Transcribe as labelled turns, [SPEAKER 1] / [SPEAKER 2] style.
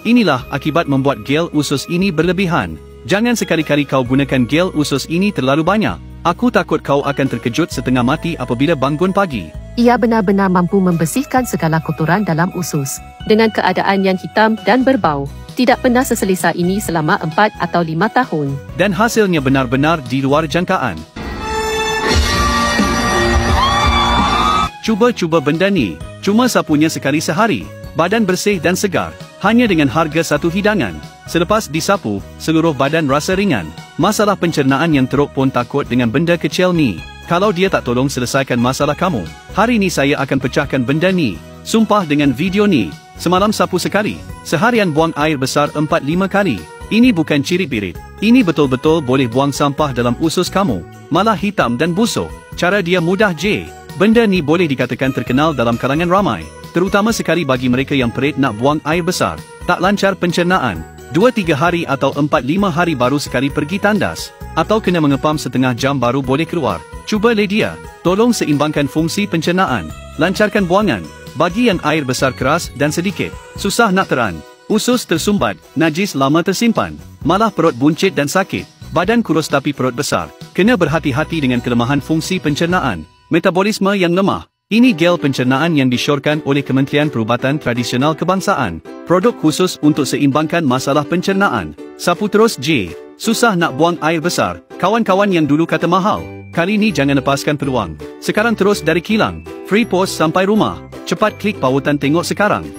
[SPEAKER 1] Inilah akibat membuat gel usus ini berlebihan. Jangan sekali-kali kau gunakan gel usus ini terlalu banyak. Aku takut kau akan terkejut setengah mati apabila bangun pagi.
[SPEAKER 2] Ia benar-benar mampu membersihkan segala kotoran dalam usus. Dengan keadaan yang hitam dan berbau. Tidak pernah seselesa ini selama 4 atau 5 tahun.
[SPEAKER 1] Dan hasilnya benar-benar di luar jangkaan. Cuba benda ni. Cuma sapunya sekali sehari. Badan bersih dan segar. Hanya dengan harga satu hidangan. Selepas disapu, seluruh badan rasa ringan. Masalah pencernaan yang teruk pun takut dengan benda kecil ni. Kalau dia tak tolong selesaikan masalah kamu. Hari ni saya akan pecahkan benda ni. Sumpah dengan video ni. Semalam sapu sekali. Seharian buang air besar 4-5 kali. Ini bukan cirit-birit. Ini betul-betul boleh buang sampah dalam usus kamu. Malah hitam dan busuk. Cara dia mudah je. Benda ni boleh dikatakan terkenal dalam kalangan ramai. Terutama sekali bagi mereka yang perit nak buang air besar. Tak lancar pencernaan. 2-3 hari atau 4-5 hari baru sekali pergi tandas. Atau kena mengepam setengah jam baru boleh keluar. Cuba dia. Tolong seimbangkan fungsi pencernaan. Lancarkan buangan. Bagi yang air besar keras dan sedikit. Susah nak teran. Usus tersumbat. Najis lama tersimpan. Malah perut buncit dan sakit. Badan kurus tapi perut besar. Kena berhati-hati dengan kelemahan fungsi pencernaan. Metabolisme yang lemah. Ini gel pencernaan yang disyorkan oleh Kementerian Perubatan Tradisional Kebangsaan. Produk khusus untuk seimbangkan masalah pencernaan. Sapu terus je. Susah nak buang air besar. Kawan-kawan yang dulu kata mahal. Kali ni jangan lepaskan peluang. Sekarang terus dari kilang. Free post sampai rumah. Cepat klik pautan tengok sekarang.